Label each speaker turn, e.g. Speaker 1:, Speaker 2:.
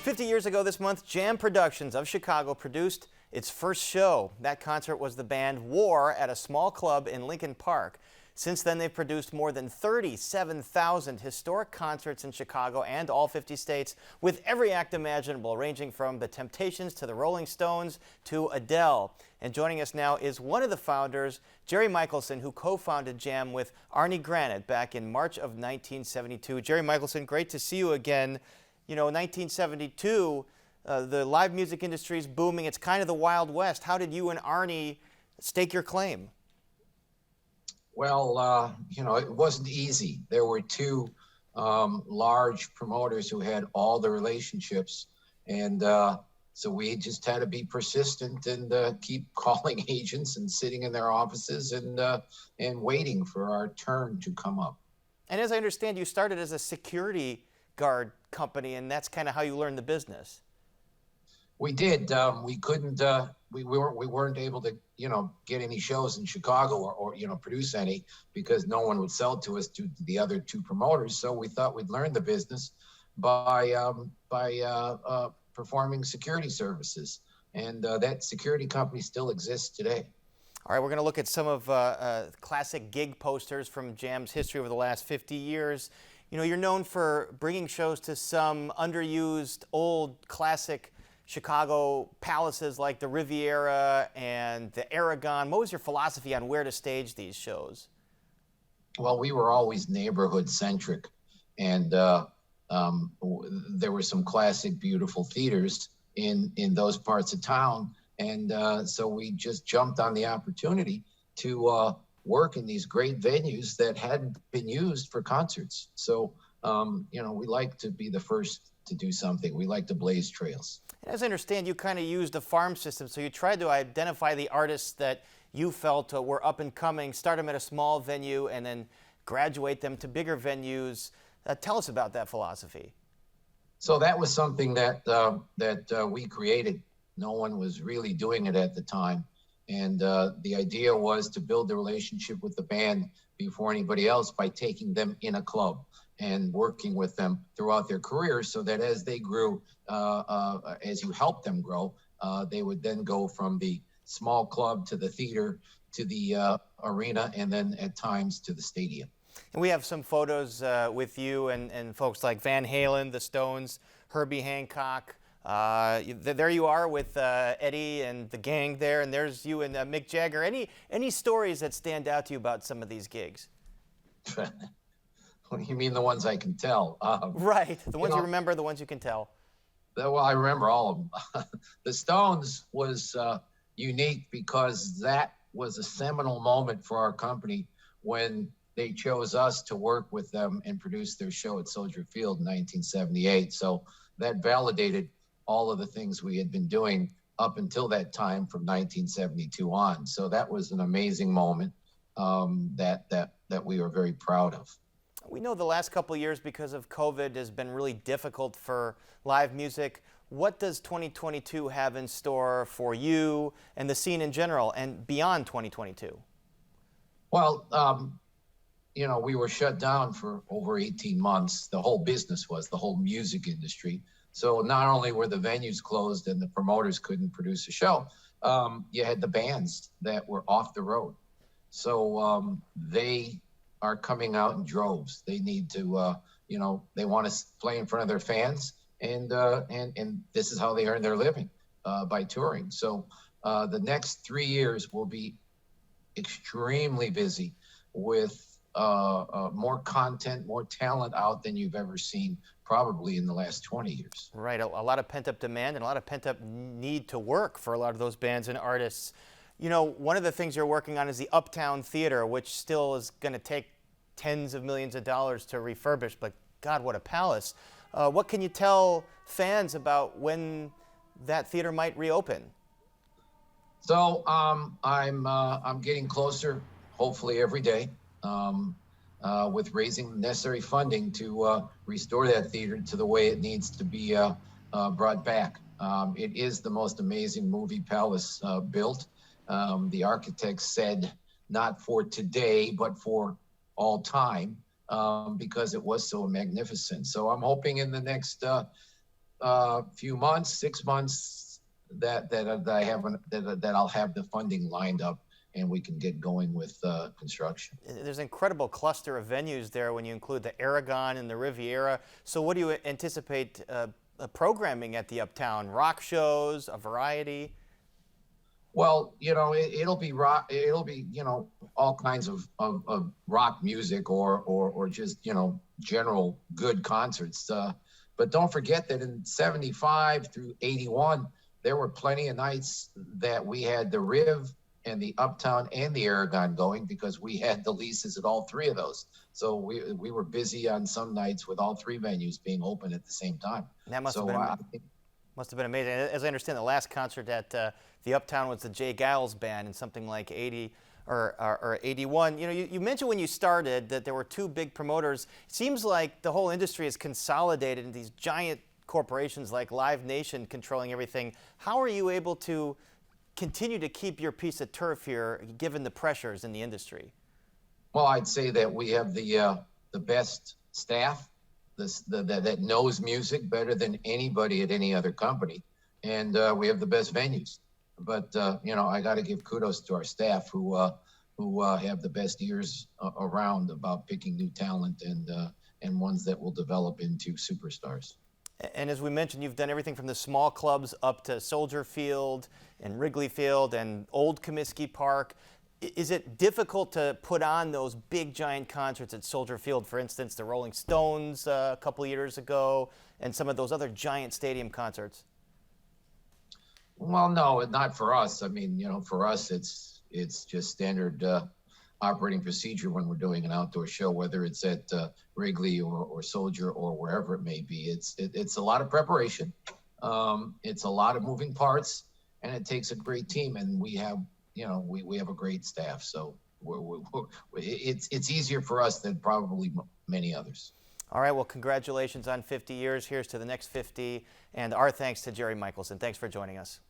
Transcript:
Speaker 1: 50 years ago this month, Jam Productions of Chicago produced its first show. That concert was the band War at a small club in Lincoln Park. Since then, they've produced more than 37,000 historic concerts in Chicago and all 50 states, with every act imaginable, ranging from The Temptations to the Rolling Stones to Adele. And joining us now is one of the founders, Jerry Michelson, who co-founded Jam with Arnie Granite back in March of 1972. Jerry Michelson, great to see you again. You know, 1972, the live music industry is booming. It's kind of the Wild West. How did you and Arnie stake your claim?
Speaker 2: Well, it wasn't easy. There were two large promoters who had all the relationships. And so we just had to be persistent and keep calling agents and sitting in their offices and waiting for our turn to come up.
Speaker 1: And as I understand, you started as a security guard company, and that's kind of how you learned the business.
Speaker 2: We did. We couldn't. We weren't able to, get any shows in Chicago or produce any because no one would sell to us to the other two promoters. So we thought we'd learn the business by performing security services, and that security company still exists today.
Speaker 1: All right, we're going to look at some of classic gig posters from Jam's history over the last 50 years. You know, you're known for bringing shows to some underused, old, classic Chicago palaces like the Riviera and the Aragon. What was your philosophy on where to stage these shows?
Speaker 2: Well, we were always neighborhood centric, and there were some classic, beautiful theaters in those parts of town. And so we just jumped on the opportunity to work in these great venues that hadn't been used for concerts. So, we like to be the first to do something. We like to blaze trails.
Speaker 1: As I understand, you kind of used a farm system. So you tried to identify the artists that you felt were up and coming, start them at a small venue, and then graduate them to bigger venues. Tell us about that philosophy.
Speaker 2: So that was something that we created. No one was really doing it at the time. And the idea was to build the relationship with the band before anybody else by taking them in a club and working with them throughout their careers so that as they grew, as you helped them grow, they would then go from the small club to the theater to the arena and then at times to the stadium.
Speaker 1: And we have some photos with you and folks like Van Halen, the Stones, Herbie Hancock. There you are with Eddie and the gang there, and there's you and Mick Jagger. Any stories that stand out to you about some of these gigs?
Speaker 2: You mean the ones I can tell?
Speaker 1: Right, the ones you remember, the ones you can tell.
Speaker 2: Well, I remember all of them. The Stones was unique because that was a seminal moment for our company when they chose us to work with them and produce their show at Soldier Field in 1978. So that validated all of the things we had been doing up until that time from 1972 on. So that was an amazing moment that we were very proud of.
Speaker 1: We know the last couple of years because of COVID has been really difficult for live music. What does 2022 have in store for you and the scene in general and beyond 2022?
Speaker 2: Well, we were shut down for over 18 months. The whole business was, the whole music industry. So not only were the venues closed and the promoters couldn't produce a show, you had the bands that were off the road. So they are coming out in droves. They need to, they want to play in front of their fans, and this is how they earn their living, by touring. So the next 3 years will be extremely busy with more content, more talent out than you've ever seen probably in the last 20 years.
Speaker 1: Right, a lot of pent-up demand and a lot of pent-up need to work for a lot of those bands and artists. You know, one of the things you're working on is the Uptown Theater, which still is going to take tens of millions of dollars to refurbish, but God, what a palace. What can you tell fans about when that theater might reopen?
Speaker 2: So I'm getting closer, hopefully every day, with raising the necessary funding to restore that theater to the way it needs to be brought back. It is the most amazing movie palace built. The architect said not for today, but for all time, because it was so magnificent. So I'm hoping in the next few months, 6 months, that I'll have the funding lined up and we can get going with construction.
Speaker 1: There's an incredible cluster of venues there when you include the Aragon and the Riviera. So what do you anticipate programming at the Uptown? Rock shows, a variety?
Speaker 2: Well, it'll be rock. It'll be, all kinds of rock music or just, general good concerts. But don't forget that in 75 through 81, there were plenty of nights that we had the Riv and the Uptown and the Aragon going because we had the leases at all three of those. So we were busy on some nights with all three venues being open at the same time.
Speaker 1: That must have
Speaker 2: So
Speaker 1: been
Speaker 2: I think
Speaker 1: must have been amazing. As I understand, the last concert at the Uptown was the Jay Giles Band in something like 80 or 81. You mentioned when you started that there were two big promoters. It seems like the whole industry is consolidated in these giant corporations like Live Nation controlling everything. How are you able to continue to keep your piece of turf here, given the pressures in the industry?
Speaker 2: Well, I'd say that we have the best staff that knows music better than anybody at any other company, and we have the best venues. But I got to give kudos to our staff who have the best ears around about picking new talent and ones that will develop into superstars.
Speaker 1: And as we mentioned, you've done everything from the small clubs up to Soldier Field and Wrigley Field and Old Comiskey Park. Is it difficult to put on those big giant concerts at Soldier Field, for instance, the Rolling Stones a couple of years ago, and some of those other giant stadium concerts?
Speaker 2: Well, no, not for us. I mean, for us, it's just standard operating procedure when we're doing an outdoor show, whether it's at Wrigley or Soldier or wherever it may be. It's a lot of preparation. It's a lot of moving parts, and it takes a great team. And we have a great staff, so it's easier for us than probably many others.
Speaker 1: All right, well, congratulations on 50 years. Here's to the next 50, and our thanks to Jerry Michelson. Thanks for joining us.